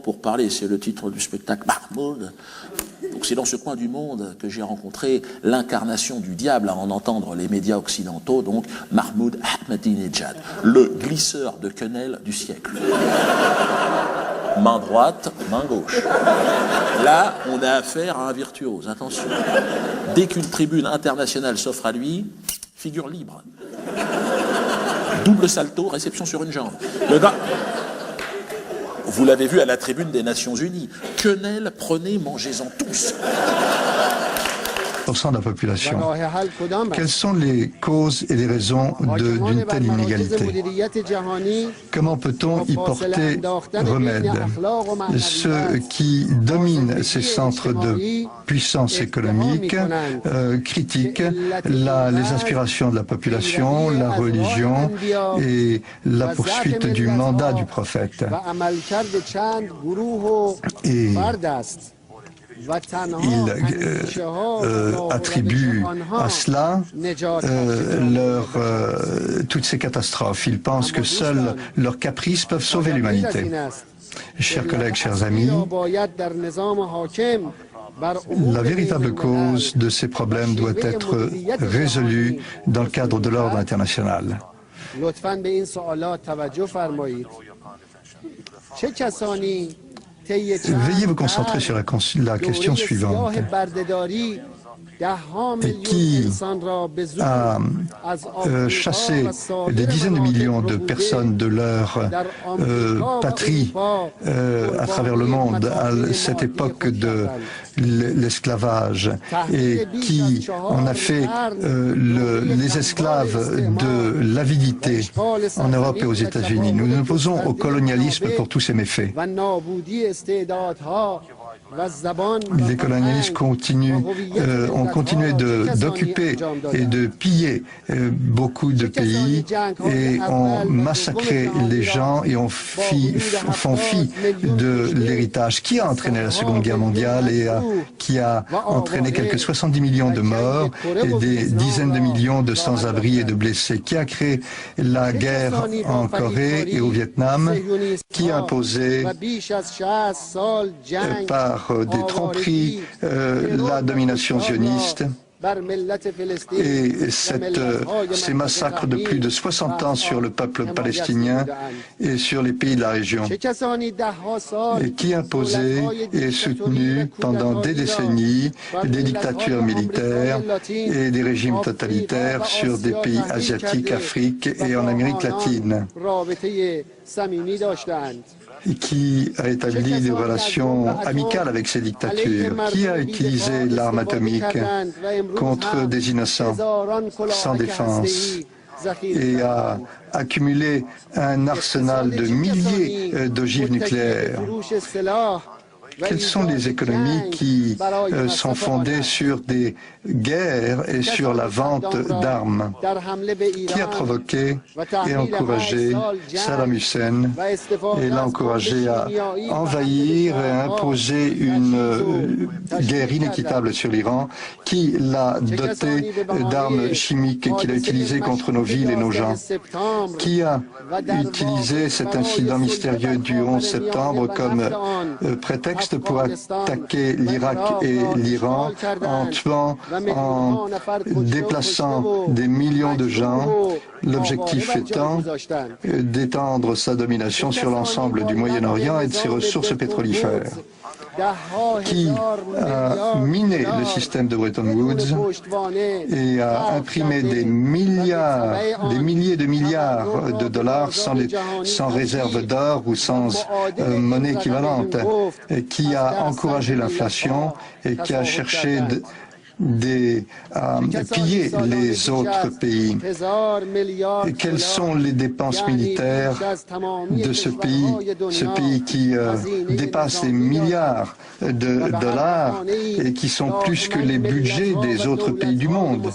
pour parler, c'est le titre du spectacle Mahmoud. Donc c'est dans ce coin du monde que j'ai rencontré l'incarnation du diable, à en entendre les médias occidentaux, donc Mahmoud Ahmadinejad, le glisseur de quenelle du siècle. Main droite, main gauche. Là, on a affaire à un virtuose, attention. Dès qu'une tribune internationale s'offre à lui, figure libre. Double salto, réception sur une jambe. Le gars... Vous l'avez vu à la tribune des Nations Unies. Quenelle, prenez, mangez-en tous. % de la population. Quelles sont les causes et les raisons d'une telle inégalité? Comment peut-on y porter remède? Ceux qui dominent ces centres de puissance économique critiquent les aspirations de la population, la religion et la poursuite du mandat du prophète. Et ils attribuent à cela toutes ces catastrophes. Ils pensent que seuls leurs caprices peuvent sauver l'humanité. Chers collègues, chers amis, la véritable cause de ces problèmes doit être résolue dans le cadre de l'ordre international. Veuillez vous concentrer sur la question suivante. Et qui a chassé des dizaines de millions de personnes de leur patrie à travers le monde à cette époque de l'esclavage et qui en a fait les esclaves de l'avidité en Europe et aux États-Unis. Nous nous opposons au colonialisme pour tous ses méfaits. Les colonialistes ont continué d'occuper et de piller beaucoup de pays et ont massacré les gens et font fi de l'héritage qui a entraîné la Seconde Guerre mondiale et qui a entraîné quelques 70 millions de morts et des dizaines de millions de sans-abri et de blessés, qui a créé la guerre en Corée et au Vietnam, qui a imposé par des tromperies la domination sioniste et ces massacres de plus de 60 ans sur le peuple palestinien et sur les pays de la région, et qui imposait et soutenu pendant des décennies des dictatures militaires et des régimes totalitaires sur des pays asiatiques, Afrique et en Amérique latine, qui a établi des relations amicales avec ces dictatures, qui a utilisé l'arme atomique contre des innocents sans défense et a accumulé un arsenal de milliers d'ogives nucléaires. Quelles sont les économies qui sont fondées sur des guerres et sur la vente d'armes? Qui a provoqué et encouragé Saddam Hussein et l'a encouragé à envahir et à imposer une guerre inéquitable sur l'Iran? Qui l'a doté d'armes chimiques qu'il a utilisées contre nos villes et nos gens? Qui a utilisé cet incident mystérieux du 11 septembre comme prétexte pour attaquer l'Irak et l'Iran en tuant, en déplaçant des millions de gens, l'objectif étant d'étendre sa domination sur l'ensemble du Moyen-Orient et de ses ressources pétrolifères? Qui a miné le système de Bretton Woods et a imprimé des milliers de milliards de dollars sans réserve d'or ou sans monnaie équivalente, qui a encouragé l'inflation et qui a cherché à piller les autres pays. Et quelles sont les dépenses militaires de ce pays qui dépasse les milliards de dollars et qui sont plus que les budgets des autres pays du monde?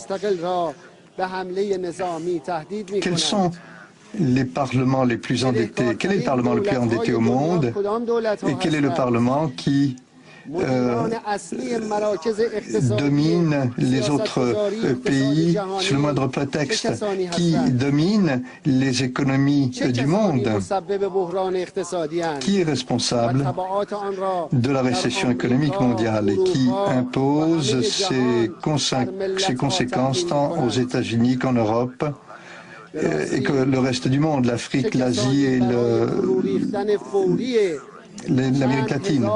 Quels sont les parlements les plus endettés? Quel est le parlement le plus endetté au monde? Et quel est le parlement qui domine les autres pays sous le moindre prétexte, qui domine les économies du monde, qui est responsable de la récession économique mondiale et qui impose ses conséquences tant aux États-Unis qu'en Europe et que le reste du monde, l'Afrique, l'Asie et l'Amérique latine.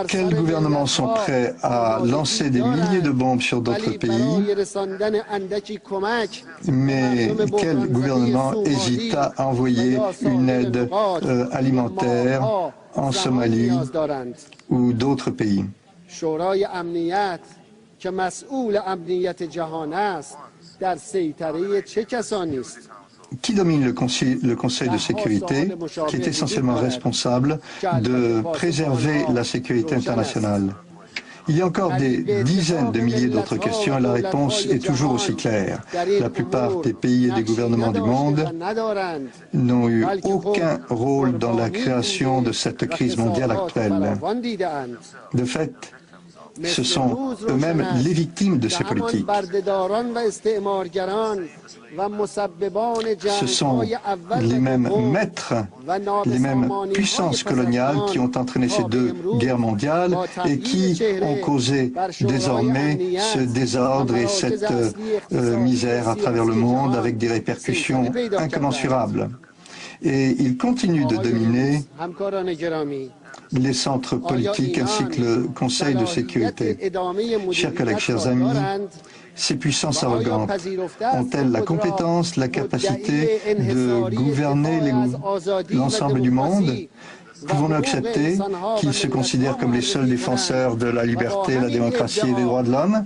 Quels gouvernements sont prêts à lancer des milliers de bombes sur d'autres pays, mais quel gouvernement hésite à envoyer une aide alimentaire en Somalie ou d'autres pays? Qui domine le Conseil de sécurité, qui est essentiellement responsable de préserver la sécurité internationale? Il y a encore des dizaines de milliers d'autres questions et la réponse est toujours aussi claire. La plupart des pays et des gouvernements du monde n'ont eu aucun rôle dans la création de cette crise mondiale actuelle. De fait, ce sont eux-mêmes les victimes de ces politiques. Ce sont les mêmes maîtres, les mêmes puissances coloniales qui ont entraîné ces deux guerres mondiales et qui ont causé désormais ce désordre et cette misère à travers le monde avec des répercussions incommensurables. Et ils continuent de dominer les centres politiques ainsi que le Conseil de sécurité. Chers collègues, chers amis, ces puissances arrogantes ont-elles la compétence, la capacité de gouverner l'ensemble du monde? Pouvons-nous accepter qu'ils se considèrent comme les seuls défenseurs de la liberté, la démocratie et des droits de l'homme,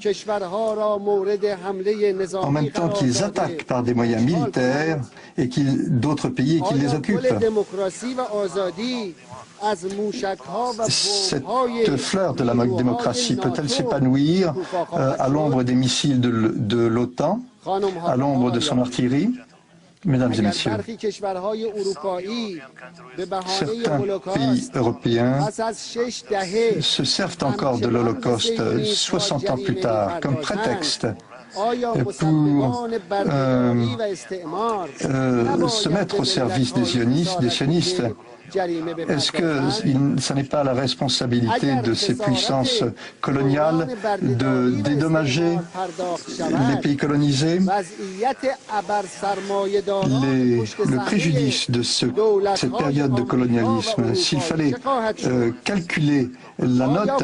en même temps qu'ils attaquent par des moyens militaires et d'autres pays et qu'ils les occupent? Cette fleur de la démocratie peut-elle s'épanouir à l'ombre des missiles de l'OTAN, à l'ombre de son artillerie? Mesdames et messieurs, certains pays européens se servent encore de l'Holocauste 60 ans plus tard comme prétexte pour se mettre au service des sionistes. Est-ce que ce n'est pas la responsabilité de ces puissances coloniales de dédommager les pays colonisés? Le préjudice de cette période de colonialisme, s'il fallait calculer la note